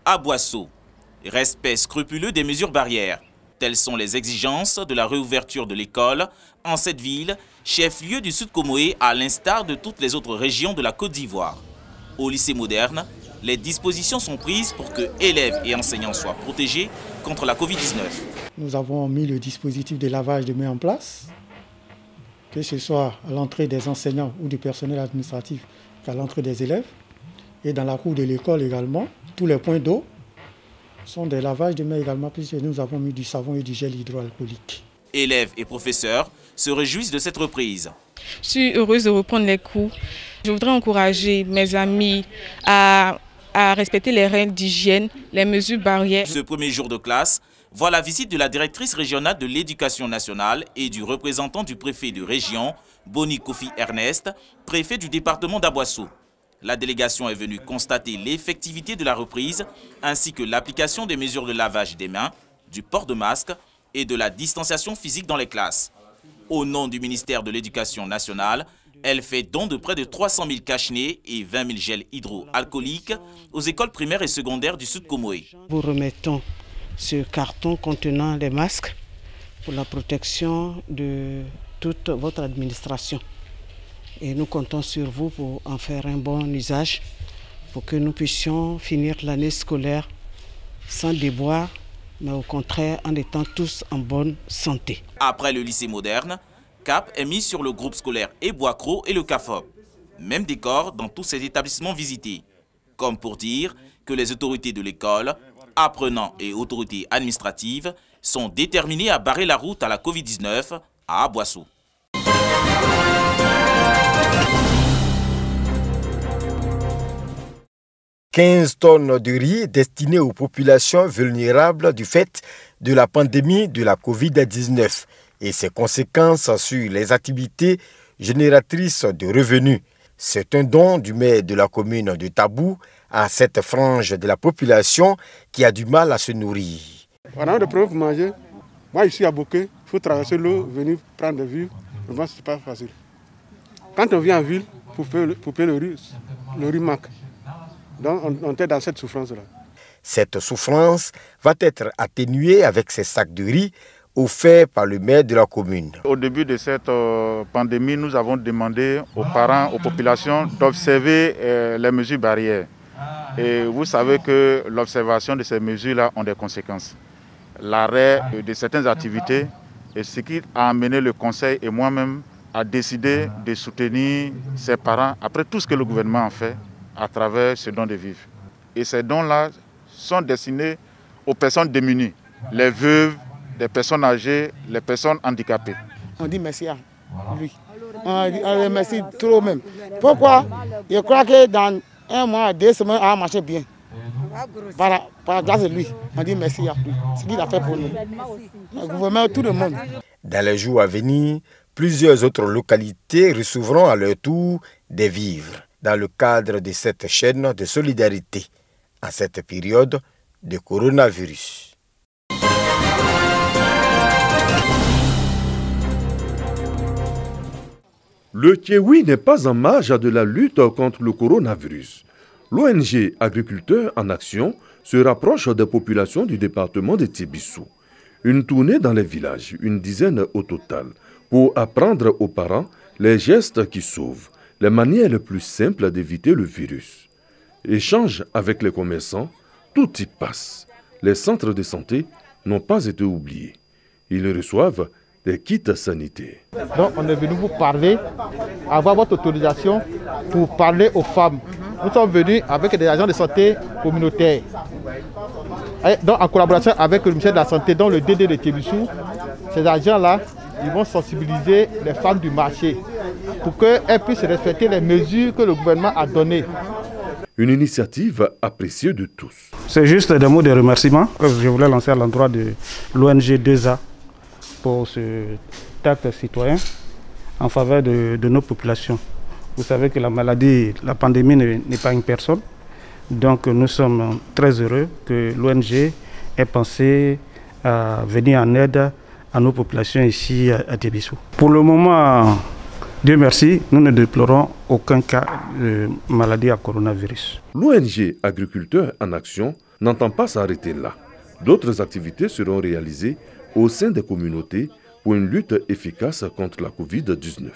à Boisseau. Respect scrupuleux des mesures barrières. Telles sont les exigences de la réouverture de l'école en cette ville, chef-lieu du Sud Comoé, à l'instar de toutes les autres régions de la Côte d'Ivoire. Au lycée moderne, les dispositions sont prises pour que élèves et enseignants soient protégés contre la Covid-19. Nous avons mis le dispositif de lavage de mains en place, que ce soit à l'entrée des enseignants ou du personnel administratif qu'à l'entrée des élèves. Et dans la cour de l'école également, tous les points d'eau sont des lavages de mains également, puisque nous avons mis du savon et du gel hydroalcoolique. Élèves et professeurs se réjouissent de cette reprise. Je suis heureuse de reprendre les cours. Je voudrais encourager mes amis à respecter les règles d'hygiène, les mesures barrières. Ce premier jour de classe voit la visite de la directrice régionale de l'éducation nationale et du représentant du préfet de région, Boni Kofi Ernest, préfet du département d'Aboissou. La délégation est venue constater l'effectivité de la reprise ainsi que l'application des mesures de lavage des mains, du port de masque et de la distanciation physique dans les classes. Au nom du ministère de l'Éducation nationale, elle fait don de près de 300 000 cache-nez et 20 000 gels hydroalcooliques aux écoles primaires et secondaires du Sud Comoé. Vous remettons ce carton contenant les masques pour la protection de toute votre administration. Et nous comptons sur vous pour en faire un bon usage, pour que nous puissions finir l'année scolaire sans déboire, mais au contraire en étant tous en bonne santé. Après le lycée moderne, cap est mis sur le groupe scolaire Ebois-Cros et le CAFOP. Même décor dans tous ces établissements visités. Comme pour dire que les autorités de l'école, apprenants et autorités administratives sont déterminés à barrer la route à la Covid-19 à Aboissou. « 15 tonnes de riz destinées aux populations vulnérables du fait de la pandémie de la Covid-19 et ses conséquences sur les activités génératrices de revenus. C'est un don du maire de la commune de Tabou à cette frange de la population qui a du mal à se nourrir. On a des problèmes pour manger. Moi, ici à Bokeh, il faut traverser l'eau, venir prendre des vivres. Vraiment, ce n'est pas facile. Quand on vient en ville, pour payer le riz manque. Donc, on est dans cette souffrance-là. Cette souffrance va être atténuée avec ces sacs de riz offerts par le maire de la commune. Au début de cette pandémie, nous avons demandé aux parents, aux populations d'observer les mesures barrières. Et vous savez que l'observation de ces mesures-là ont des conséquences. L'arrêt de certaines activités est ce qui a amené le conseil et moi-même à décider de soutenir ces parents après tout ce que le gouvernement a fait à travers ce don de vivres. Et ces dons-là sont destinés aux personnes démunies, les veuves, les personnes âgées, les personnes handicapées. On dit merci à lui. On dit merci trop même. Pourquoi? Je crois que dans un mois, 2 semaines, ça a marché bien. Par grâce à lui, on dit merci à lui. Ce qu'il a fait pour nous. Le gouvernement, tout le monde. Dans les jours à venir, plusieurs autres localités recevront à leur tour des vivres dans le cadre de cette chaîne de solidarité en cette période de coronavirus. Le kiwi n'est pas en marge de la lutte contre le coronavirus. L'ONG Agriculteurs en Action se rapproche des populations du département de Tébissou. Une tournée dans les villages, une dizaine au total, pour apprendre aux parents les gestes qui sauvent, les manières les plus simples d'éviter le virus. Échange avec les commerçants, tout y passe. Les centres de santé n'ont pas été oubliés. Ils reçoivent des kits sanitaires. Donc on est venu vous parler, avoir votre autorisation pour parler aux femmes. Nous sommes venus avec des agents de santé communautaires. Et donc en collaboration avec le ministère de la Santé, dont le DD de Tébissou, ces agents-là, ils vont sensibiliser les femmes du marché pour qu'elles puissent respecter les mesures que le gouvernement a données. Une initiative appréciée de tous. C'est juste des mots de remerciement que je voulais lancer à l'endroit de l'ONG 2A pour ce acte citoyen en faveur de nos populations. Vous savez que la maladie, la pandémie n'est pas une personne. Donc nous sommes très heureux que l'ONG ait pensé à venir en aide à nos populations ici à Tébissou. Pour le moment, Dieu merci, nous ne déplorons aucun cas de maladie à coronavirus. L'ONG Agriculteurs en Action n'entend pas s'arrêter là. D'autres activités seront réalisées au sein des communautés pour une lutte efficace contre la Covid-19.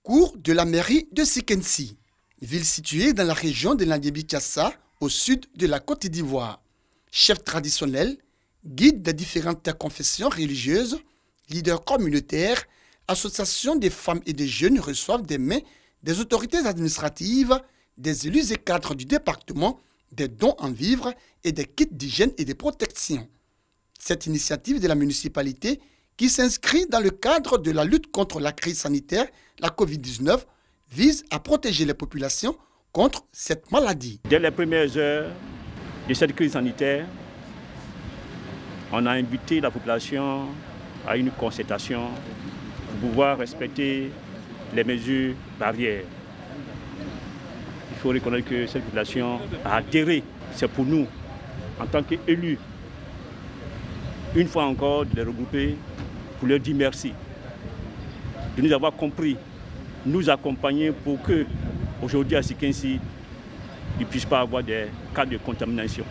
Cours de la mairie de Sikensi, ville située dans la région de Languébi-Kassa, au sud de la Côte d'Ivoire. Chef traditionnel, guide des différentes confessions religieuses, leaders communautaires, associations des femmes et des jeunes reçoivent des mains des autorités administratives, des élus et cadres du département, des dons en vivres et des kits d'hygiène et de protection. Cette initiative de la municipalité, qui s'inscrit dans le cadre de la lutte contre la crise sanitaire, la Covid-19, vise à protéger les populations contre cette maladie. Dès les premières heures de cette crise sanitaire, on a invité la population à une concertation pour pouvoir respecter les mesures barrières. Il faut reconnaître que cette population a adhéré. C'est pour nous, en tant qu'élus, une fois encore, de les regrouper pour leur dire merci, de nous avoir compris, nous accompagner pour que, aujourd'hui à Sikensi, il ne puisse pas avoir des cas de contamination.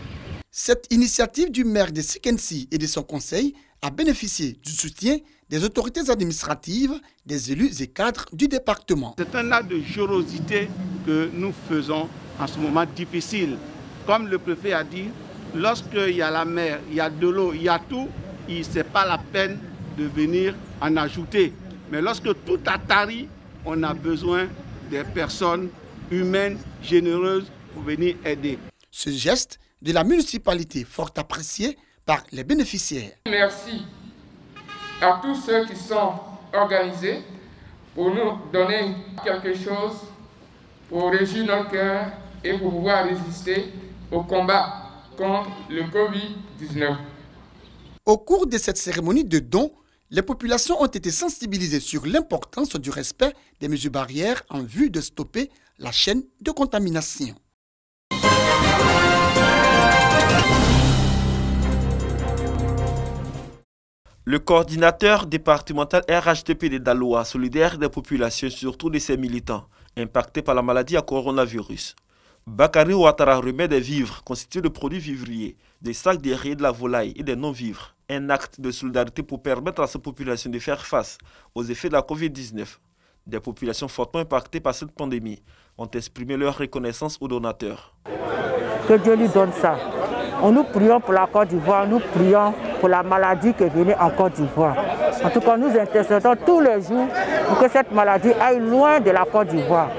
Cette initiative du maire de Sikensi et de son conseil a bénéficié du soutien des autorités administratives, des élus et cadres du département. C'est un acte de générosité que nous faisons en ce moment difficile. Comme le préfet a dit, lorsqu'il y a la mer, il y a de l'eau, il y a tout, ce n'est pas la peine de venir en ajouter. Mais lorsque tout a tari, on a besoin des personnes humaines, généreuses pour venir aider. Ce geste de la municipalité fort apprécié par les bénéficiaires. Merci à tous ceux qui sont organisés pour nous donner quelque chose pour réjouir nos cœurs et pour pouvoir résister au combat contre le Covid-19. Au cours de cette cérémonie de dons, les populations ont été sensibilisées sur l'importance du respect des mesures barrières en vue de stopper la chaîne de contamination. Le coordinateur départemental RHDP de Daloa, solidaire des populations, surtout de ses militants, impactés par la maladie à coronavirus. Bakary Ouattara remet des vivres constitués de produits vivriers, des sacs de riz, de la volaille et des non-vivres. Un acte de solidarité pour permettre à ces populations de faire face aux effets de la Covid-19. Des populations fortement impactées par cette pandémie ont exprimé leur reconnaissance aux donateurs. Que Dieu lui donne ça. Nous prions pour la Côte d'Ivoire, nous prions pour la maladie qui est venue en Côte d'Ivoire. En tout cas, nous intercédons tous les jours pour que cette maladie aille loin de la Côte d'Ivoire.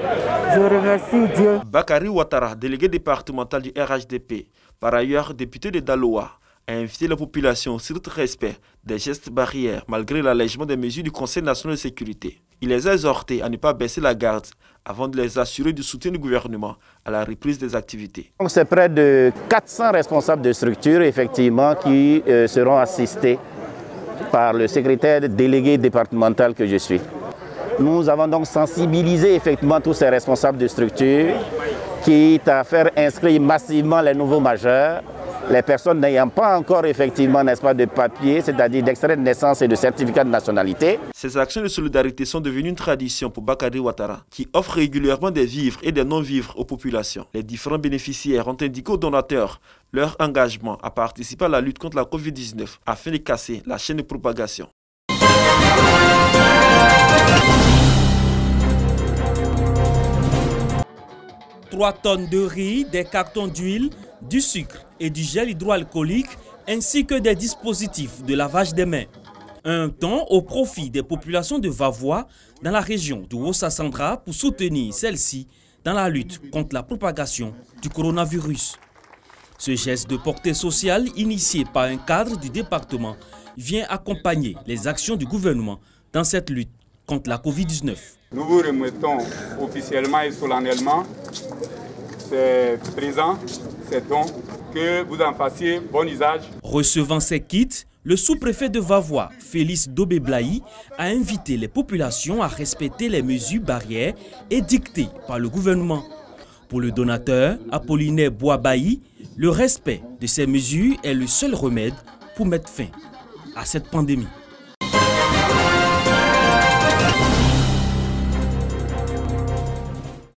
Je remercie Dieu. Bakary Ouattara, délégué départemental du RHDP, par ailleurs député de Daloa, a invité la population au strict respect des gestes barrières malgré l'allègement des mesures du Conseil national de sécurité. Il les a exhortés à ne pas baisser la garde avant de les assurer du soutien du gouvernement à la reprise des activités. C'est près de 400 responsables de structures effectivement qui seront assistés par le secrétaire délégué départemental que je suis. Nous avons donc sensibilisé effectivement tous ces responsables de structures quitte à faire inscrire massivement les nouveaux majeurs, les personnes n'ayant pas encore effectivement, n'est-ce pas, de papier, c'est-à-dire d'extrait de naissance et de certificat de nationalité. Ces actions de solidarité sont devenues une tradition pour Bakary Ouattara, qui offre régulièrement des vivres et des non-vivres aux populations. Les différents bénéficiaires ont indiqué aux donateurs leur engagement à participer à la lutte contre la Covid-19 afin de casser la chaîne de propagation. 3 tonnes de riz, des cartons d'huile, du sucre et du gel hydroalcoolique, ainsi que des dispositifs de lavage des mains. Un don au profit des populations de Vavois dans la région de Ouassa-Centra pour soutenir celles-ci dans la lutte contre la propagation du coronavirus. Ce geste de portée sociale initié par un cadre du département vient accompagner les actions du gouvernement dans cette lutte contre la Covid-19. Nous vous remettons officiellement et solennellement ces présents, ces dons, que vous en fassiez bon usage. Recevant ces kits, le sous-préfet de Vavois, Félix Dobé-Blahy, a invité les populations à respecter les mesures barrières édictées par le gouvernement. Pour le donateur, Apollinaire Boabaï, le respect de ces mesures est le seul remède pour mettre fin à cette pandémie.